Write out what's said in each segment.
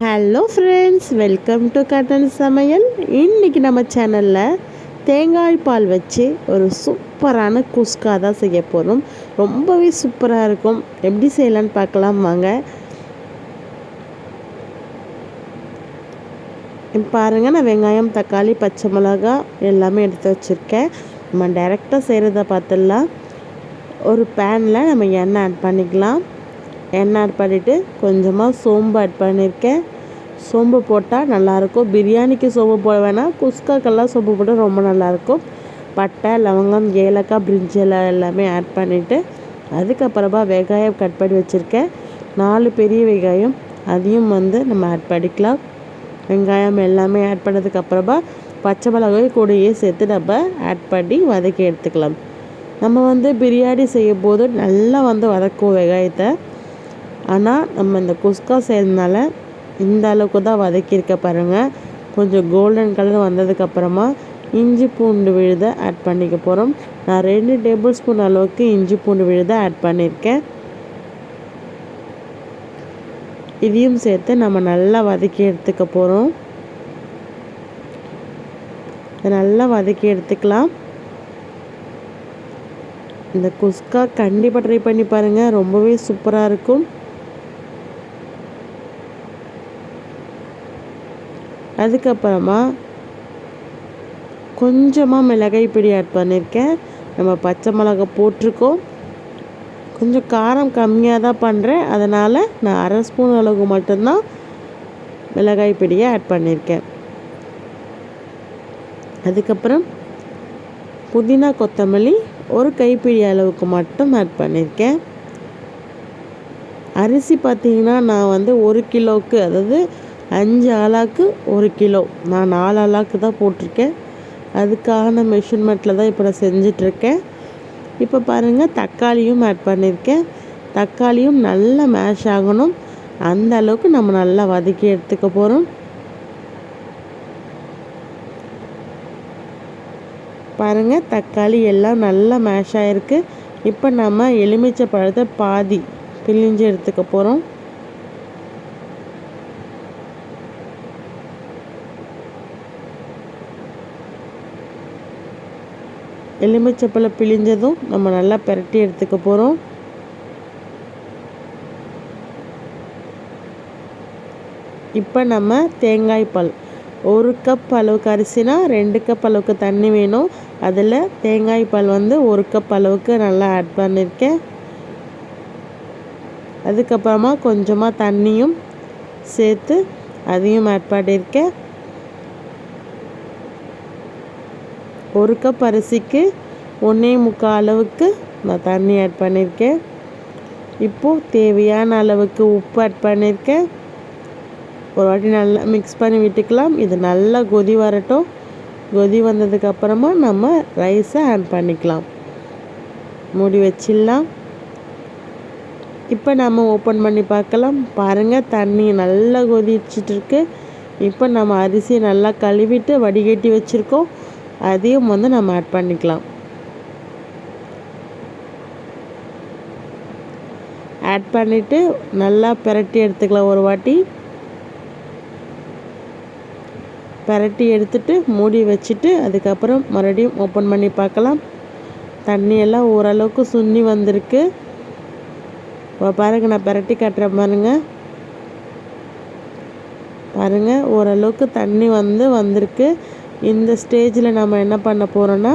Hello friends, welcome to Kannan சமையல். இன்றைக்கி நம்ம சேனலில் தேங்காய் பால் வச்சு ஒரு சூப்பரான குஸ்கா தான் செய்ய போகிறோம். ரொம்பவே சூப்பராக இருக்கும். எப்படி செய்யலான்னு பார்க்கலாம் வாங்க. பாருங்கள், நான் வெங்காயம், தக்காளி, பச்சை மிளகா எல்லாமே எடுத்து வச்சுருக்கேன். நம்ம டைரெக்டாக செய்கிறத பார்த்துடலாம். ஒரு பேனில் நம்ம எண்ணெய் ஆட் பண்ணிக்கலாம். எண்ணெய் ஆட் பண்ணிவிட்டு கொஞ்சமாக சோம்பு ஆட் பண்ணியிருக்கேன். சோம்பு போட்டால் நல்லாயிருக்கும். பிரியாணிக்கு சோம்பு போட வேணாம், குஸ்காக்கெல்லாம் சோம்பு போட்டால் ரொம்ப நல்லாயிருக்கும். பட்டை, லவங்கம், ஏலக்காய், பிரிஞ்சி இலை எல்லாமே ஆட் பண்ணிவிட்டு அதுக்கப்புறமா வெங்காயம் கட் பண்ணி வச்சுருக்கேன். 4 பெரிய வெங்காயம், அதையும் நம்ம ஆட் பண்ணிக்கலாம். வெங்காயம் எல்லாமே ஆட் பண்ணதுக்கப்புறமா பச்சை மிளகாய் கூடயே சேர்த்து நம்ம ஆட் பண்ணி வதக்கி எடுத்துக்கலாம். நம்ம பிரியாணி செய்யும் போது நல்லா வதக்குவோம் வெங்காயத்தை. ஆனால் நம்ம இந்த குஸ்கா செய்கிறதுனால இந்த அளவுக்கு தான் வதக்கியிருக்க பாருங்கள். கொஞ்சம் கோல்டன் கலர் வந்ததுக்கப்புறமா இஞ்சி பூண்டு விழுதை ஆட் பண்ணிக்க போகிறோம். நான் 2 டேபிள் ஸ்பூன் அளவுக்கு இஞ்சி பூண்டு விழுதை ஆட் பண்ணியிருக்கேன். இதையும் சேர்த்து நம்ம நல்லா வதக்கி எடுத்துக்க போகிறோம். நல்லா வதக்கி எடுத்துக்கலாம். இந்த குஸ்கா கண்டிப்பாக ட்ரை பண்ணி பாருங்கள், ரொம்பவே சூப்பராக இருக்கும். அதுக்கப்புறமா கொஞ்சமாக மிளகாய் பொடி ஆட் பண்ணியிருக்கேன். நம்ம பச்சை மிளகாய் போட்டிருக்கோம். கொஞ்சம் காரம் கம்மியாக தான் பண்ணுறேன், அதனால் நான் 1/2 ஸ்பூன் அளவுக்கு மட்டும்தான் மிளகாய் பொடியை ஆட் பண்ணியிருக்கேன். அதுக்கப்புறம் புதினா, கொத்தமல்லி 1 கைப்பிடி அளவுக்கு மட்டும் ஆட் பண்ணியிருக்கேன். அரிசி பார்த்திங்கன்னா நான் 1 கிலோவுக்கு, அதாவது 5 ஆளாக்கு 1 கிலோ, நான் 4 ஆளாக்கு தான் போட்டிருக்கேன். அதுக்கான மெஷர்மெண்ட்டில் தான் இப்போ நான் செஞ்சிட்ருக்கேன். இப்போ பாருங்கள், தக்காளியும் ஆட் பண்ணியிருக்கேன். தக்காளியும் நல்லா மேஷ் ஆகணும், அந்த அளவுக்கு நம்ம நல்லா வதக்கி எடுத்துக்க போகிறோம். பாருங்கள், தக்காளி எல்லாம் நல்லா மேஷ் ஆகிருக்கு. இப்போ நம்ம எலுமிச்சை பழத்தை பாதி பிழிஞ்சு எடுத்துக்க போகிறோம். எலுமிச்சப்பழம் பிழிஞ்சதும் நம்ம நல்லா பிரட்டி எடுத்துக்க போகிறோம். இப்போ நம்ம தேங்காய் பால் 1 கப் அளவுக்கு அரிசினா 2 கப் அளவுக்கு தண்ணி வேணும். அதில் தேங்காய் பால் 1 கப் அளவுக்கு நல்லா ஆட் பண்ணியிருக்கேன். அதுக்கப்புறமா கொஞ்சமாக தண்ணியும் சேர்த்து அதையும் ஆட் பண்ணியிருக்கேன். 1 கப் அரிசிக்கு 1.25 அளவுக்கு நான் தண்ணி ஆட் பண்ணியிருக்கேன். இப்போது தேவையான அளவுக்கு உப்பு ஆட் பண்ணியிருக்கேன். ஒரு வாட்டி நல்லா மிக்ஸ் பண்ணி விட்டுக்கலாம். இது நல்லா கொதி வரட்டும். கொதி வந்ததுக்கப்புறமா நம்ம ரைஸை ஆட் பண்ணிக்கலாம். மூடி வச்சிடலாம். இப்போ நம்ம ஓப்பன் பண்ணி பார்க்கலாம். பாருங்கள், தண்ணி நல்லா கொதிச்சிட்ருக்கு. இப்போ நம்ம அரிசியை நல்லா கழுவிட்டு வடிகட்டி வச்சுருக்கோம், அதையும் நம்ம ஆட் பண்ணிக்கலாம். ஆட் பண்ணிவிட்டு நல்லா பிரட்டி எடுத்துக்கலாம். ஒரு வாட்டி பிரட்டி எடுத்துட்டு மூடி வச்சுட்டு அதுக்கப்புறம் மறுபடியும் ஓப்பன் பண்ணி பார்க்கலாம். தண்ணியெல்லாம் ஓரளவுக்கு சுண்டி வந்திருக்கு. பாருங்கள், நான் பிரட்டி காட்டுறேன் பாருங்கள். பாருங்கள், ஓரளவுக்கு தண்ணி வந்திருக்கு. இந்த ஸ்டேஜில் நம்ம என்ன பண்ண போகிறோன்னா,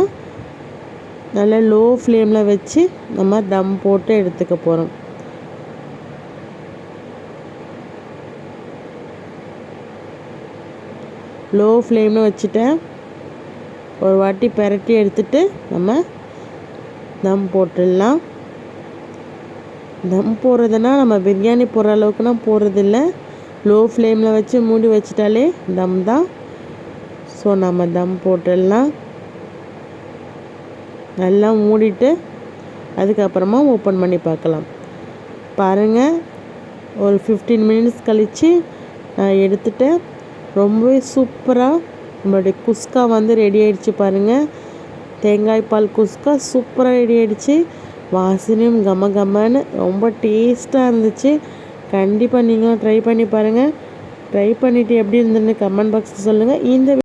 நல்லா லோ ஃப்ளேமில் வச்சு நம்ம தம் போட்டு எடுத்துக்க போகிறோம். லோ ஃப்ளேமில் வச்சுட்டேன். ஒரு வாட்டி பிரட்டி எடுத்துட்டு நம்ம தம் போட்டுடலாம். தம் போடுறதுனா நம்ம பிரியாணி போடுற அளவுக்குனா போடுறதில்ல, லோ ஃப்ளேமில் வச்சு மூடி வச்சிட்டாலே தம் தான். ஸோ நம்ம தம் போட்டுடலாம். நல்லா மூடிட்டு அதுக்கப்புறமா ஓப்பன் பண்ணி பார்க்கலாம். பாருங்கள், ஒரு 15 மினிட்ஸ் கழித்து நான் எடுத்துட்டேன். ரொம்பவே சூப்பராக நம்மளுடைய குஸ்கா ரெடி ஆகிடுச்சு. பாருங்கள், தேங்காய் பால் குஸ்கா சூப்பராக ரெடி ஆகிடுச்சு. வாசனையும் கம கமன்னு ரொம்ப டேஸ்ட்டாக இருந்துச்சு. கண்டிப்பாக நீங்களும் ட்ரை பண்ணி பாருங்கள். ட்ரை பண்ணிவிட்டு எப்படி இருந்ததுன்னு கமெண்ட் பாக்ஸில் சொல்லுங்கள். இந்த